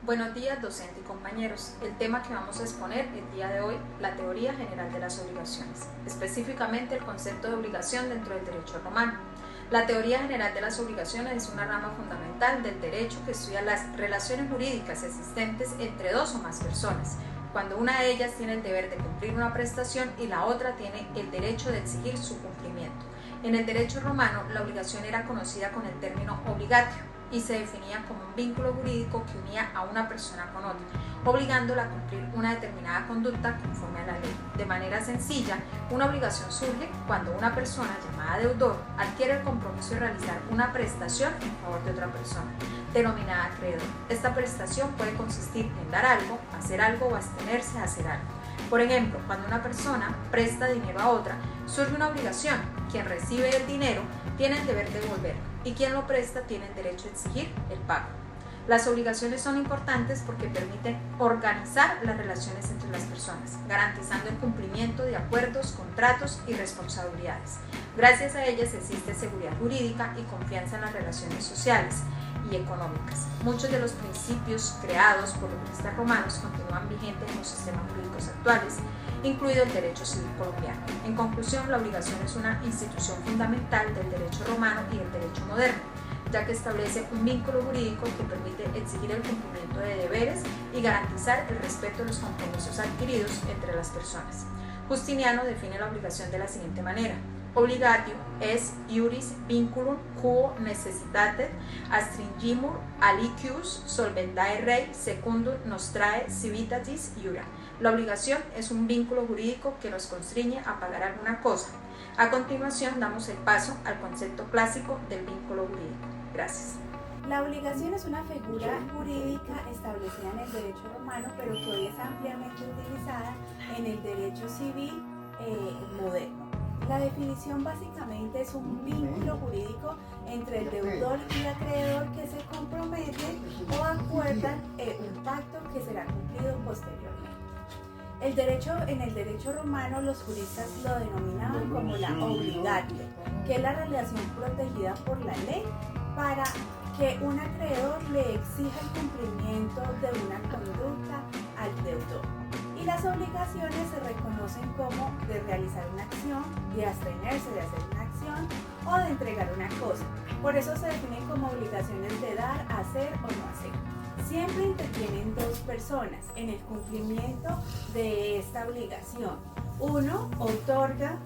Buenos días, docente y compañeros. El tema que vamos a exponer el día de hoy, la teoría general de las obligaciones, específicamente el concepto de obligación dentro del derecho romano. La teoría general de las obligaciones es una rama fundamental del derecho que estudia las relaciones jurídicas existentes entre dos o más personas, cuando una de ellas tiene el deber de cumplir una prestación y la otra tiene el derecho de exigir su cumplimiento. En el derecho romano, la obligación era conocida con el término obligatio y se definía como un vínculo jurídico que unía a una persona con otra, obligándola a cumplir una determinada conducta conforme a la ley. De manera sencilla, una obligación surge cuando una persona llamada deudor adquiere el compromiso de realizar una prestación en favor de otra persona, denominada acreedor. Esta prestación puede consistir en dar algo, hacer algo o abstenerse de hacer algo. Por ejemplo, cuando una persona presta dinero a otra, surge una obligación. Quien recibe el dinero tiene el deber de devolverlo y quien lo presta tiene el derecho a exigir el pago. Las obligaciones son importantes porque permiten organizar las relaciones entre las personas, garantizando el cumplimiento de acuerdos, contratos y responsabilidades. Gracias a ellas existe seguridad jurídica y confianza en las relaciones sociales y económicas. Muchos de los principios creados por los juristas romanos continúan vigentes en los sistemas jurídicos actuales, incluido el derecho civil colombiano. En conclusión, la obligación es una institución fundamental del derecho romano y del derecho moderno, ya que establece un vínculo jurídico que permite exigir el cumplimiento de deberes y garantizar el respeto de los compromisos adquiridos entre las personas. Justiniano define la obligación de la siguiente manera: obligatio es iuris vinculum quo necessitatet astringimur alicius solvendae rei secundum nostrae civitatis iura. La obligación es un vínculo jurídico que nos constriñe a pagar alguna cosa. A continuación damos el paso al concepto clásico del vínculo jurídico. Gracias. La obligación es una figura jurídica establecida en el derecho romano, pero que hoy es ampliamente utilizada en el derecho civil moderno. La definición básicamente es un vínculo jurídico entre el deudor y el acreedor que se comprometen o acuerdan un pacto que será cumplido posteriormente. En el derecho romano los juristas lo denominaban como la obligatio, que es la relación protegida por la ley para que un acreedor le exija el cumplimiento de una conducta al deudor. Y las obligaciones se reconocen como de realizar una acción, de abstenerse de hacer una acción o de entregar una cosa. Por eso se definen como obligaciones de dar, hacer o no hacer. Siempre intervienen dos personas en el cumplimiento de esta obligación. Uno otorga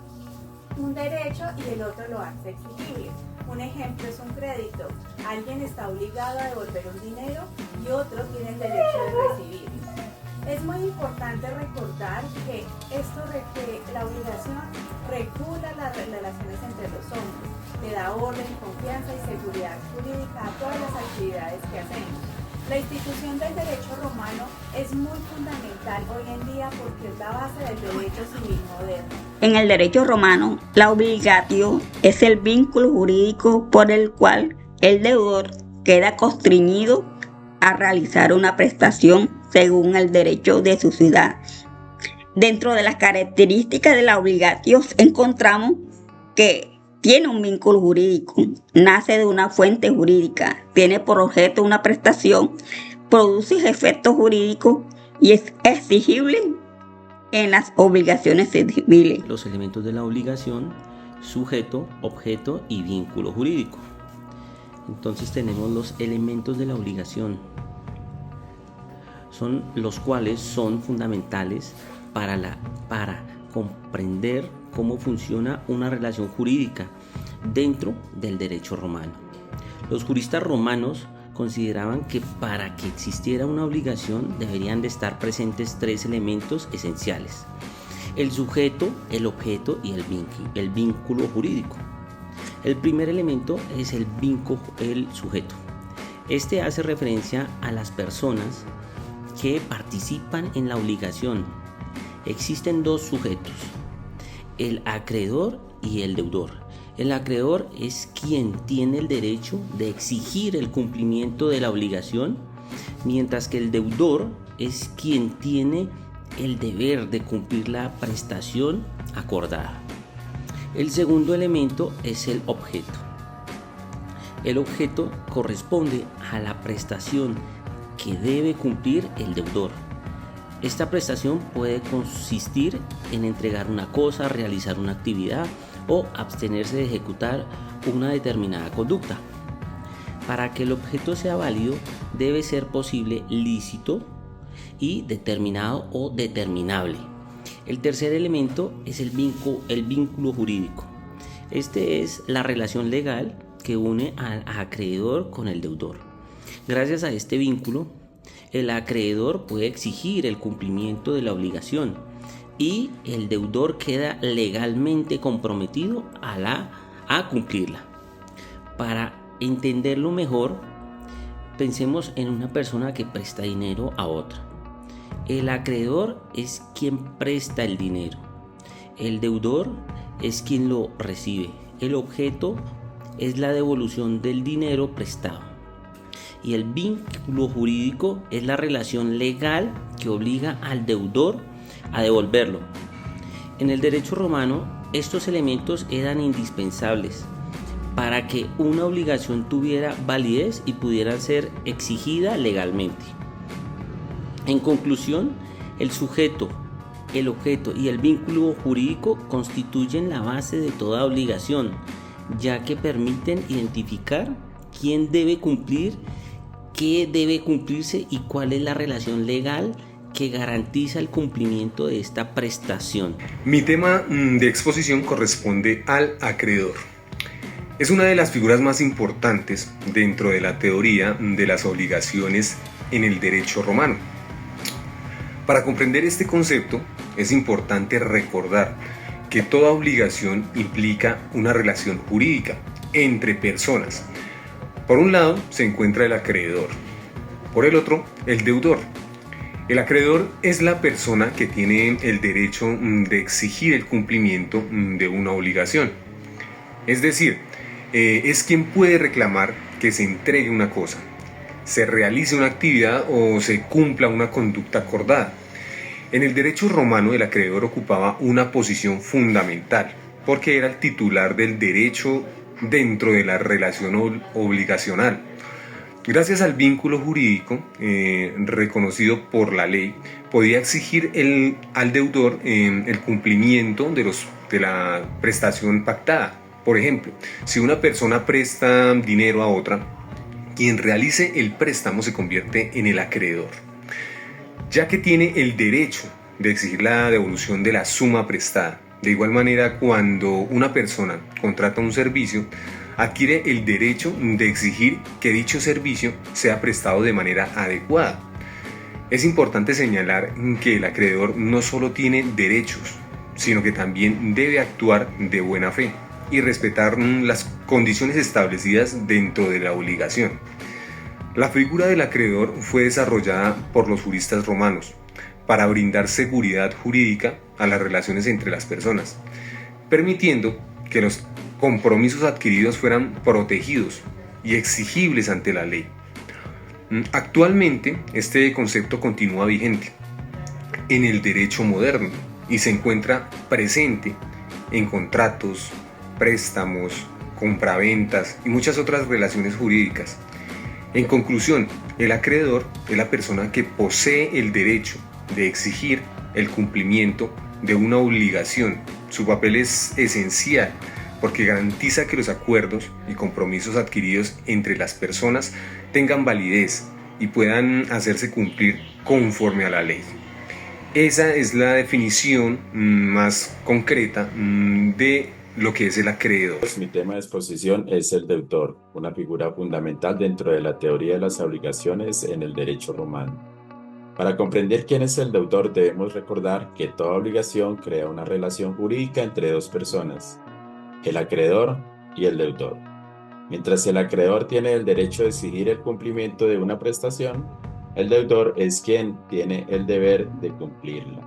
un derecho y el otro lo hace exigible. Un ejemplo es un crédito. Alguien está obligado a devolver un dinero y otro tiene el derecho de recibirlo. Es muy importante recordar que la obligación regula las relaciones entre los hombres, le da orden, confianza y seguridad jurídica a todas las actividades que hacemos. La institución del derecho romano es muy fundamental hoy en día porque es la base del derecho civil moderno. En el derecho romano, la obligatio es el vínculo jurídico por el cual el deudor queda constreñido a realizar una prestación según el derecho de su ciudad. Dentro de las características de la obligatio encontramos que tiene un vínculo jurídico, nace de una fuente jurídica, tiene por objeto una prestación, produce efectos jurídicos y es exigible en las obligaciones civiles. Los elementos de la obligación: sujeto, objeto y vínculo jurídico. Entonces tenemos los elementos de la obligación, son los cuales son fundamentales para comprender cómo funciona una relación jurídica dentro del derecho romano. Los juristas romanos consideraban que para que existiera una obligación deberían de estar presentes tres elementos esenciales: el sujeto, el objeto y el vínculo jurídico. El primer elemento es el sujeto. Este hace referencia a las personas que participan en la obligación. Existen dos sujetos: el acreedor y el deudor. El acreedor es quien tiene el derecho de exigir el cumplimiento de la obligación, mientras que el deudor es quien tiene el deber de cumplir la prestación acordada. El segundo elemento es el objeto. El objeto corresponde a la prestación que debe cumplir el deudor. Esta prestación puede consistir en entregar una cosa, realizar una actividad o abstenerse de ejecutar una determinada conducta. Para que el objeto sea válido, debe ser posible, lícito y determinado o determinable. El tercer elemento es el vínculo jurídico. Este es la relación legal que une al acreedor con el deudor. Gracias a este vínculo, el acreedor puede exigir el cumplimiento de la obligación y el deudor queda legalmente comprometido a cumplirla. Para entenderlo mejor, pensemos en una persona que presta dinero a otra. El acreedor es quien presta el dinero. El deudor es quien lo recibe. El objeto es la devolución del dinero prestado. Y el vínculo jurídico es la relación legal que obliga al deudor a devolverlo. En el derecho romano, estos elementos eran indispensables para que una obligación tuviera validez y pudiera ser exigida legalmente. En conclusión, el sujeto, el objeto y el vínculo jurídico constituyen la base de toda obligación, ya que permiten identificar quién debe cumplir, qué debe cumplirse y cuál es la relación legal que garantiza el cumplimiento de esta prestación. Mi tema de exposición corresponde al acreedor. Es una de las figuras más importantes dentro de la teoría de las obligaciones en el derecho romano. Para comprender este concepto, es importante recordar que toda obligación implica una relación jurídica entre personas. Por un lado se encuentra el acreedor, por el otro el deudor. El acreedor es la persona que tiene el derecho de exigir el cumplimiento de una obligación. Es decir, es quien puede reclamar que se entregue una cosa, se realice una actividad o se cumpla una conducta acordada. En el derecho romano, el acreedor ocupaba una posición fundamental porque era el titular del derecho dentro de la relación obligacional. Gracias al vínculo jurídico reconocido por la ley, podía exigir al deudor el cumplimiento de la prestación pactada. Por ejemplo, si una persona presta dinero a otra, quien realice el préstamo se convierte en el acreedor, ya que tiene el derecho de exigir la devolución de la suma prestada. De igual manera, cuando una persona contrata un servicio, adquiere el derecho de exigir que dicho servicio sea prestado de manera adecuada. Es importante señalar que el acreedor no solo tiene derechos, sino que también debe actuar de buena fe y respetar las condiciones establecidas dentro de la obligación. La figura del acreedor fue desarrollada por los juristas romanos para brindar seguridad jurídica a las relaciones entre las personas, permitiendo que los compromisos adquiridos fueran protegidos y exigibles ante la ley. Actualmente, este concepto continúa vigente en el derecho moderno y se encuentra presente en contratos, préstamos, compraventas y muchas otras relaciones jurídicas. En conclusión, el acreedor es la persona que posee el derecho de exigir el cumplimiento de una obligación. Su papel es esencial porque garantiza que los acuerdos y compromisos adquiridos entre las personas tengan validez y puedan hacerse cumplir conforme a la ley. Esa es la definición más concreta de lo que es el acreedor. Mi tema de exposición es el deudor, una figura fundamental dentro de la teoría de las obligaciones en el derecho romano. Para comprender quién es el deudor, debemos recordar que toda obligación crea una relación jurídica entre dos personas, el acreedor y el deudor. Mientras el acreedor tiene el derecho de exigir el cumplimiento de una prestación, el deudor es quien tiene el deber de cumplirla.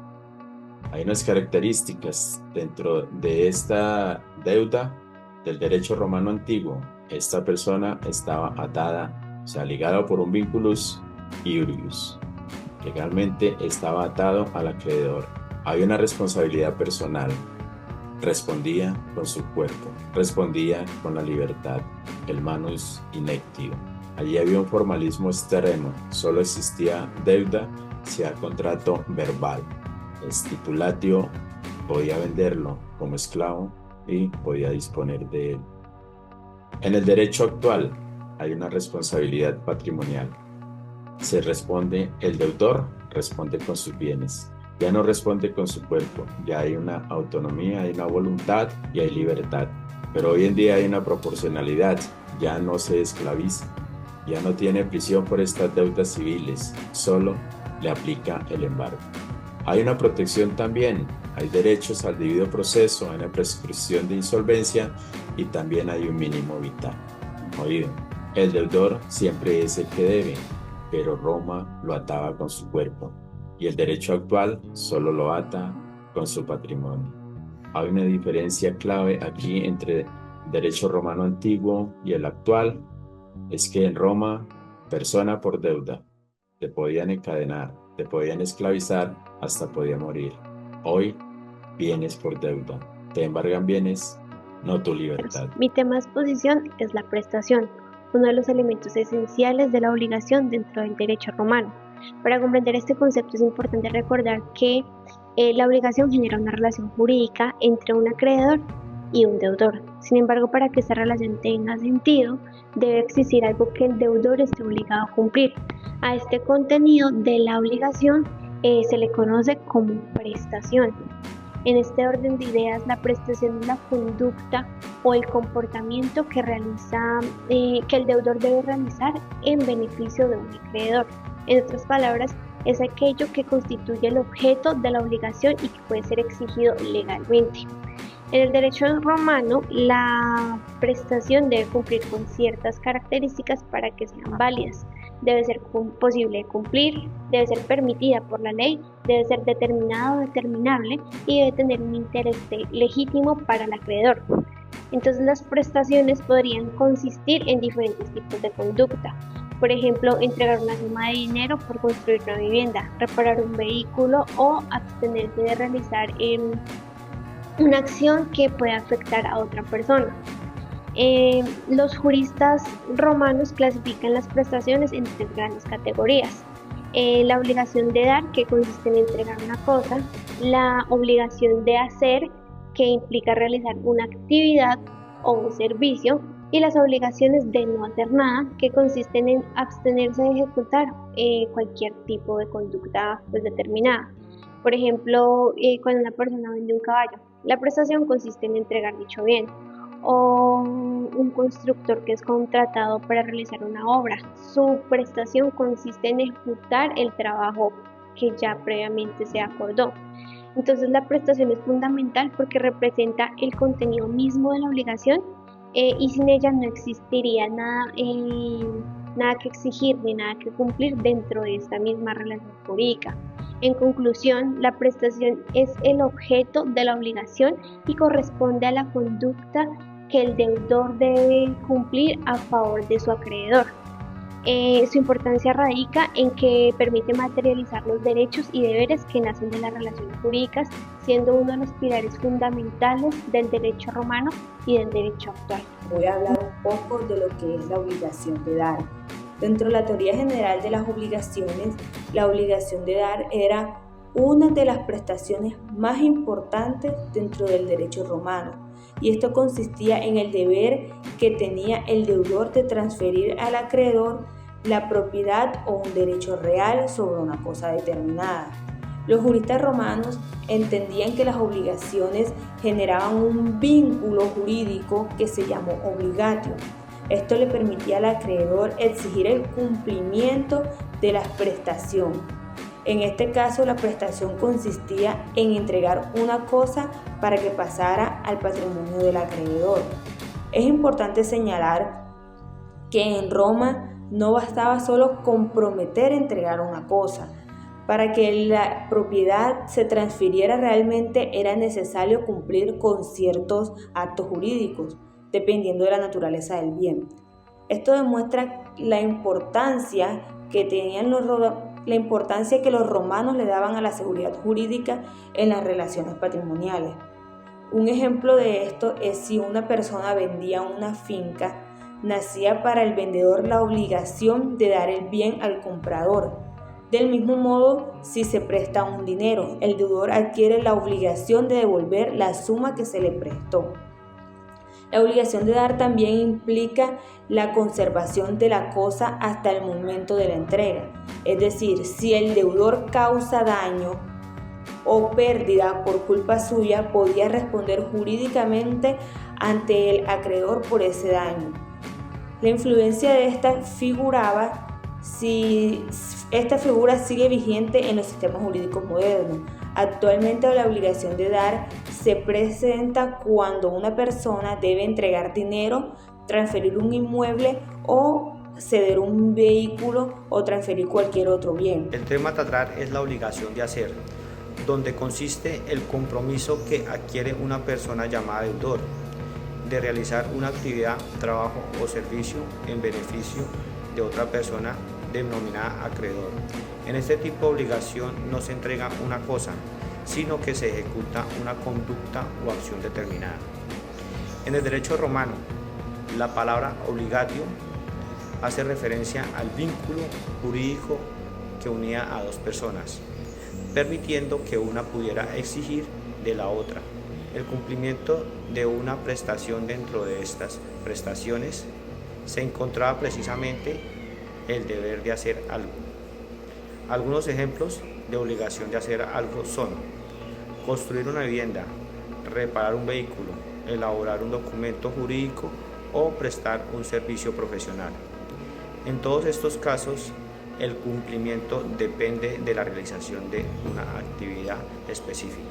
Hay unas características dentro de esta deuda del derecho romano antiguo. Esta persona estaba atada, o sea, ligada por un vinculus iurius. Legalmente estaba atado al acreedor. Había una responsabilidad personal. Respondía con su cuerpo, respondía con la libertad, el manus inectio. Allí había un formalismo extremo, solo existía deuda si había contrato verbal. Stipulatio podía venderlo como esclavo y podía disponer de él. En el derecho actual hay una responsabilidad patrimonial. El deudor responde con sus bienes, ya no responde con su cuerpo, ya hay una autonomía, hay una voluntad y hay libertad. Pero hoy en día hay una proporcionalidad, ya no se esclaviza, ya no tiene prisión por estas deudas civiles, solo le aplica el embargo. Hay una protección también, hay derechos al debido proceso, hay una prescripción de insolvencia y también hay un mínimo vital. Oído, el deudor siempre es el que debe, pero Roma lo ataba con su cuerpo y el derecho actual solo lo ata con su patrimonio. Hay una diferencia clave aquí entre el derecho romano antiguo y el actual, es que en Roma, persona por deuda, te podían encadenar, te podían esclavizar, hasta podía morir. Hoy, bienes por deuda, te embargan bienes, no tu libertad. Mi tema de exposición es la prestación, uno de los elementos esenciales de la obligación dentro del derecho romano. Para comprender este concepto es importante recordar que la obligación genera una relación jurídica entre un acreedor y un deudor. Sin embargo, para que esta relación tenga sentido, debe existir algo que el deudor esté obligado a cumplir. A este contenido de la obligación se le conoce como prestación. En este orden de ideas, la prestación es la conducta o el comportamiento que el deudor debe realizar en beneficio de un acreedor. En otras palabras, es aquello que constituye el objeto de la obligación y que puede ser exigido legalmente. En el derecho romano, la prestación debe cumplir con ciertas características para que sean válidas. Debe ser posible de cumplir, debe ser permitida por la ley, debe ser determinada o determinable y debe tener un interés legítimo para el acreedor. Entonces, las prestaciones podrían consistir en diferentes tipos de conducta. Por ejemplo, entregar una suma de dinero por construir una vivienda, reparar un vehículo o abstenerse de realizar una acción que pueda afectar a otra persona. Los juristas romanos clasifican las prestaciones en tres grandes categorías. La obligación de dar, que consiste en entregar una cosa, la obligación de hacer, que implica realizar una actividad o un servicio, y las obligaciones de no hacer nada, que consisten en abstenerse de ejecutar cualquier tipo de conducta determinada. Por ejemplo, cuando una persona vende un caballo, la prestación consiste en entregar dicho bien, o un constructor que es contratado para realizar una obra, su prestación consiste en ejecutar el trabajo que ya previamente se acordó. Entonces, la prestación es fundamental porque representa el contenido mismo de la obligación y sin ella no existiría nada que exigir ni nada que cumplir dentro de esta misma relación jurídica. En conclusión, la prestación es el objeto de la obligación y corresponde a la conducta que el deudor debe cumplir a favor de su acreedor. Su importancia radica en que permite materializar los derechos y deberes que nacen de las relaciones jurídicas, siendo uno de los pilares fundamentales del derecho romano y del derecho actual. Voy a hablar un poco de lo que es la obligación de dar. Dentro de la teoría general de las obligaciones, la obligación de dar era una de las prestaciones más importantes dentro del derecho romano, y esto consistía en el deber que tenía el deudor de transferir al acreedor la propiedad o un derecho real sobre una cosa determinada. Los juristas romanos entendían que las obligaciones generaban un vínculo jurídico que se llamó obligatio. Esto le permitía al acreedor exigir el cumplimiento de la prestación. En este caso, la prestación consistía en entregar una cosa para que pasara al patrimonio del acreedor. Es importante señalar que en Roma no bastaba solo comprometer entregar una cosa. Para que la propiedad se transfiriera realmente era necesario cumplir con ciertos actos jurídicos, dependiendo de la naturaleza del bien. Esto demuestra la importancia que los romanos le daban a la seguridad jurídica en las relaciones patrimoniales. Un ejemplo de esto es si una persona vendía una finca, nacía para el vendedor la obligación de dar el bien al comprador. Del mismo modo, si se presta un dinero, el deudor adquiere la obligación de devolver la suma que se le prestó. La obligación de dar también implica la conservación de la cosa hasta el momento de la entrega. Es decir, si el deudor causa daño o pérdida por culpa suya, podía responder jurídicamente ante el acreedor por ese daño. La influencia de esta figura sigue vigente en los sistemas jurídicos modernos. Actualmente la obligación de dar se presenta cuando una persona debe entregar dinero, transferir un inmueble o ceder un vehículo o transferir cualquier otro bien. El tema a tratar es la obligación de hacer, donde consiste el compromiso que adquiere una persona llamada deudor de realizar una actividad, trabajo o servicio en beneficio de otra persona denominada acreedor. En este tipo de obligación no se entrega una cosa, sino que se ejecuta una conducta o acción determinada. En el derecho romano, la palabra obligatio hace referencia al vínculo jurídico que unía a dos personas, permitiendo que una pudiera exigir de la otra el cumplimiento de una prestación. Dentro de estas prestaciones se encontraba precisamente el deber de hacer algo. Algunos ejemplos de obligación de hacer algo son construir una vivienda, reparar un vehículo, elaborar un documento jurídico o prestar un servicio profesional. En todos estos casos, el cumplimiento depende de la realización de una actividad específica.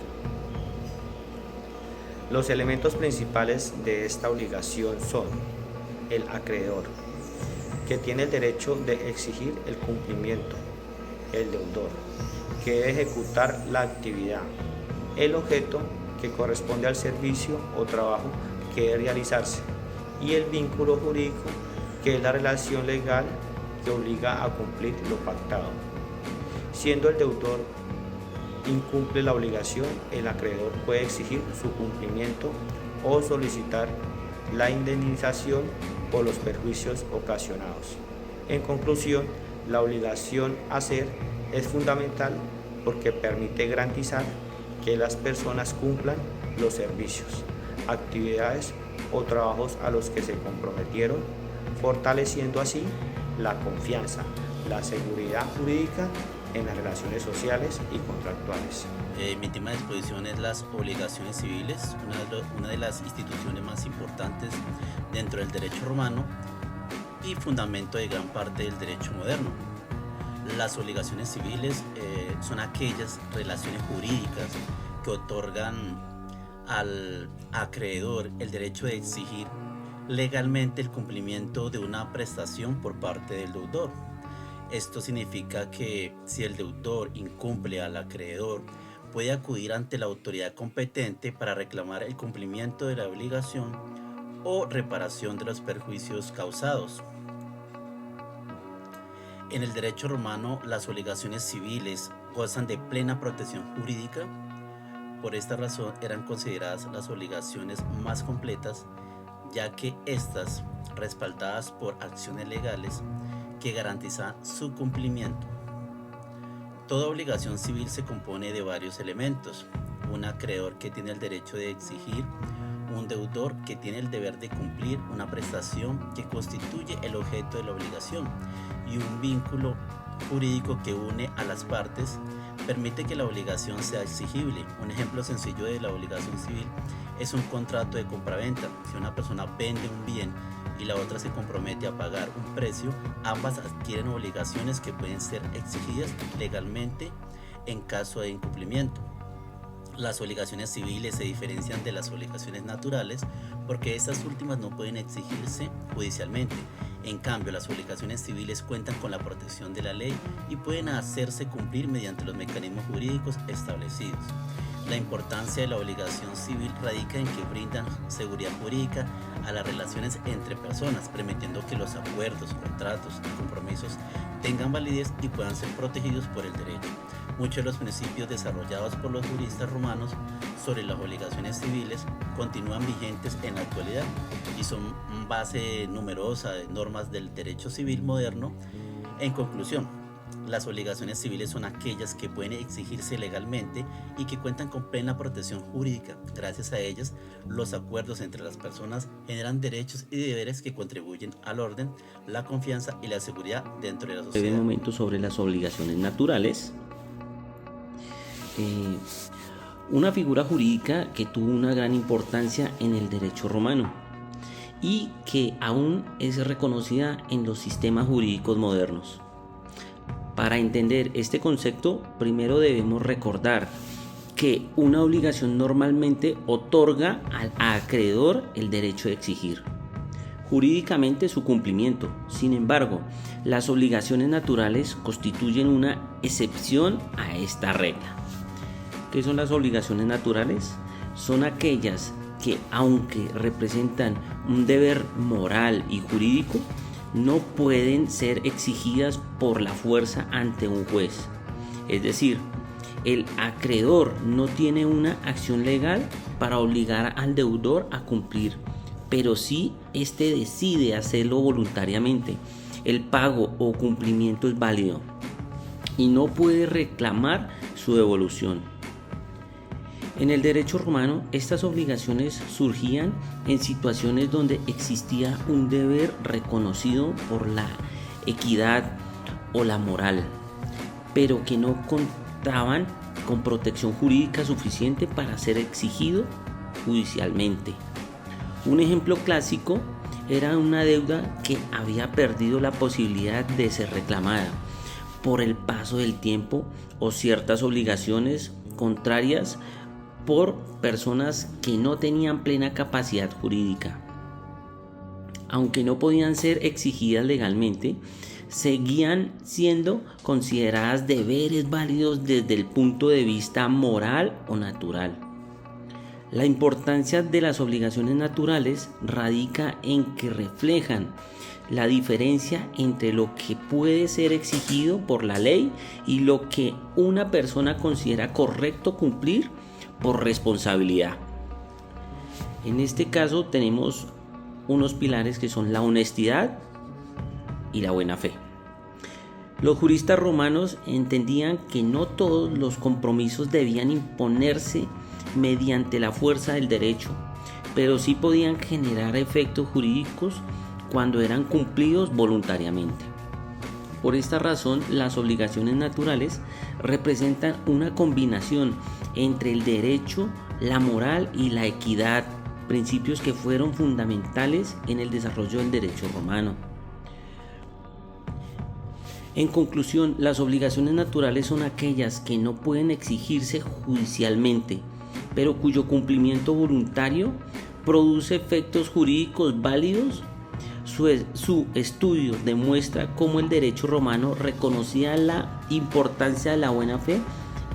Los elementos principales de esta obligación son el acreedor, que tiene el derecho de exigir el cumplimiento, el deudor, que debe ejecutar la actividad, el objeto, que corresponde al servicio o trabajo que debe realizarse, y el vínculo jurídico, que es la relación legal que obliga a cumplir lo pactado. Siendo el deudor incumple la obligación, el acreedor puede exigir su cumplimiento o solicitar la indemnización por los perjuicios ocasionados. En conclusión, la obligación a hacer es fundamental porque permite garantizar que las personas cumplan los servicios, actividades o trabajos a los que se comprometieron, fortaleciendo así la confianza, la seguridad jurídica en las relaciones sociales y contractuales. Mi tema de exposición es las obligaciones civiles, una de las instituciones más importantes dentro del derecho romano y fundamento de gran parte del derecho moderno. Las obligaciones civiles son aquellas relaciones jurídicas que otorgan al acreedor el derecho de exigir legalmente el cumplimiento de una prestación por parte del deudor. Esto significa que si el deudor incumple al acreedor, puede acudir ante la autoridad competente para reclamar el cumplimiento de la obligación o reparación de los perjuicios causados. En el derecho romano, las obligaciones civiles gozan de plena protección jurídica. Por esta razón eran consideradas las obligaciones más completas, ya que estas, respaldadas por acciones legales que garantizan su cumplimiento. Toda obligación civil se compone de varios elementos: un acreedor que tiene el derecho de exigir, un deudor que tiene el deber de cumplir una prestación que constituye el objeto de la obligación, y un vínculo jurídico que une a las partes, permite que la obligación sea exigible. Un ejemplo sencillo de la obligación civil es un contrato de compraventa. Si una persona vende un bien y la otra se compromete a pagar un precio, ambas adquieren obligaciones que pueden ser exigidas legalmente en caso de incumplimiento. Las obligaciones civiles se diferencian de las obligaciones naturales porque estas últimas no pueden exigirse judicialmente. En cambio, las obligaciones civiles cuentan con la protección de la ley y pueden hacerse cumplir mediante los mecanismos jurídicos establecidos. La importancia de la obligación civil radica en que brindan seguridad jurídica a las relaciones entre personas, permitiendo que los acuerdos, contratos y compromisos tengan validez y puedan ser protegidos por el derecho. Muchos de los principios desarrollados por los juristas romanos sobre las obligaciones civiles continúan vigentes en la actualidad y son base numerosa de normas del derecho civil moderno. En conclusión, las obligaciones civiles son aquellas que pueden exigirse legalmente y que cuentan con plena protección jurídica. Gracias a ellas, los acuerdos entre las personas generan derechos y deberes que contribuyen al orden, la confianza y la seguridad dentro de la sociedad. Breve momento sobre las obligaciones naturales. Una figura jurídica que tuvo una gran importancia en el derecho romano y que aún es reconocida en los sistemas jurídicos modernos. Para entender este concepto, primero debemos recordar que una obligación normalmente otorga al acreedor el derecho de exigir jurídicamente su cumplimiento. Sin embargo, las obligaciones naturales constituyen una excepción a esta regla. ¿Qué son las obligaciones naturales? Son aquellas que, aunque representan un deber moral y jurídico, no pueden ser exigidas por la fuerza ante un juez. Es decir, el acreedor no tiene una acción legal para obligar al deudor a cumplir, pero sí éste decide hacerlo voluntariamente. El pago o cumplimiento es válido y no puede reclamar su devolución. En el derecho romano, estas obligaciones surgían en situaciones donde existía un deber reconocido por la equidad o la moral, pero que no contaban con protección jurídica suficiente para ser exigido judicialmente. Un ejemplo clásico era una deuda que había perdido la posibilidad de ser reclamada por el paso del tiempo o ciertas obligaciones contrarias por personas que no tenían plena capacidad jurídica. Aunque no podían ser exigidas legalmente, seguían siendo consideradas deberes válidos desde el punto de vista moral o natural. La importancia de las obligaciones naturales radica en que reflejan la diferencia entre lo que puede ser exigido por la ley y lo que una persona considera correcto cumplir por responsabilidad. En este caso tenemos unos pilares que son la honestidad y la buena fe. Los juristas romanos entendían que no todos los compromisos debían imponerse mediante la fuerza del derecho, pero sí podían generar efectos jurídicos cuando eran cumplidos voluntariamente. Por esta razón, las obligaciones naturales representan una combinación entre el derecho, la moral y la equidad, principios que fueron fundamentales en el desarrollo del derecho romano. En conclusión, las obligaciones naturales son aquellas que no pueden exigirse judicialmente, pero cuyo cumplimiento voluntario produce efectos jurídicos válidos. Su estudio demuestra cómo el derecho romano reconocía la importancia de la buena fe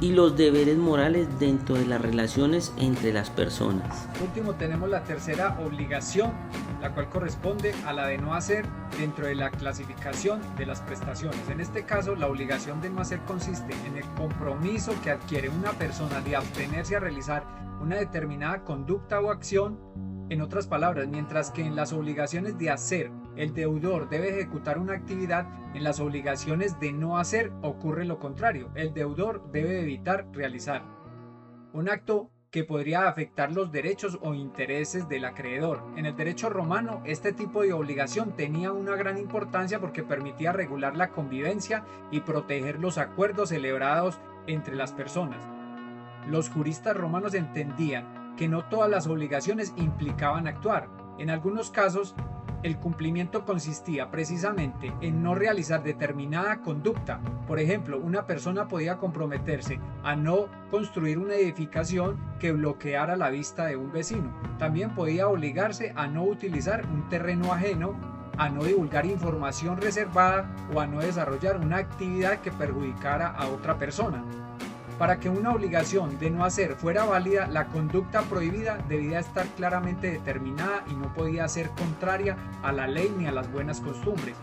y los deberes morales dentro de las relaciones entre las personas. Por último, tenemos la tercera obligación, la cual corresponde a la de no hacer dentro de la clasificación de las prestaciones. En este caso, la obligación de no hacer consiste en el compromiso que adquiere una persona de abstenerse a realizar una determinada conducta o acción. En otras palabras, mientras que en las obligaciones de hacer el deudor debe ejecutar una actividad, en las obligaciones de no hacer ocurre lo contrario. El deudor debe evitar realizar un acto que podría afectar los derechos o intereses del acreedor. En el derecho romano, este tipo de obligación tenía una gran importancia porque permitía regular la convivencia y proteger los acuerdos celebrados entre las personas. Los juristas romanos entendían que no todas las obligaciones implicaban actuar. En algunos casos, el cumplimiento consistía precisamente en no realizar determinada conducta. Por ejemplo, una persona podía comprometerse a no construir una edificación que bloqueara la vista de un vecino. También podía obligarse a no utilizar un terreno ajeno, a no divulgar información reservada o a no desarrollar una actividad que perjudicara a otra persona. Para que una obligación de no hacer fuera válida, la conducta prohibida debía estar claramente determinada y no podía ser contraria a la ley ni a las buenas costumbres.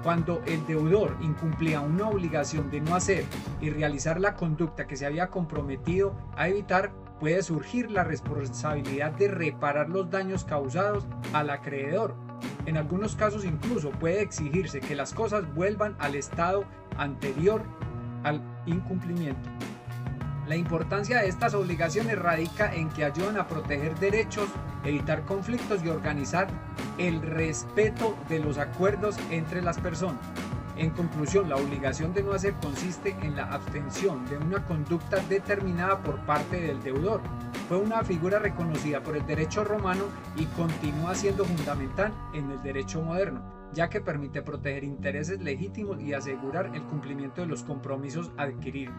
Cuando el deudor incumplía una obligación de no hacer y realizar la conducta que se había comprometido a evitar, puede surgir la responsabilidad de reparar los daños causados al acreedor. En algunos casos incluso puede exigirse que las cosas vuelvan al estado anterior al incumplimiento. La importancia de estas obligaciones radica en que ayudan a proteger derechos, evitar conflictos y organizar el respeto de los acuerdos entre las personas. En conclusión, la obligación de no hacer consiste en la abstención de una conducta determinada por parte del deudor. Fue una figura reconocida por el derecho romano y continúa siendo fundamental en el derecho moderno, ya que permite proteger intereses legítimos y asegurar el cumplimiento de los compromisos adquiridos.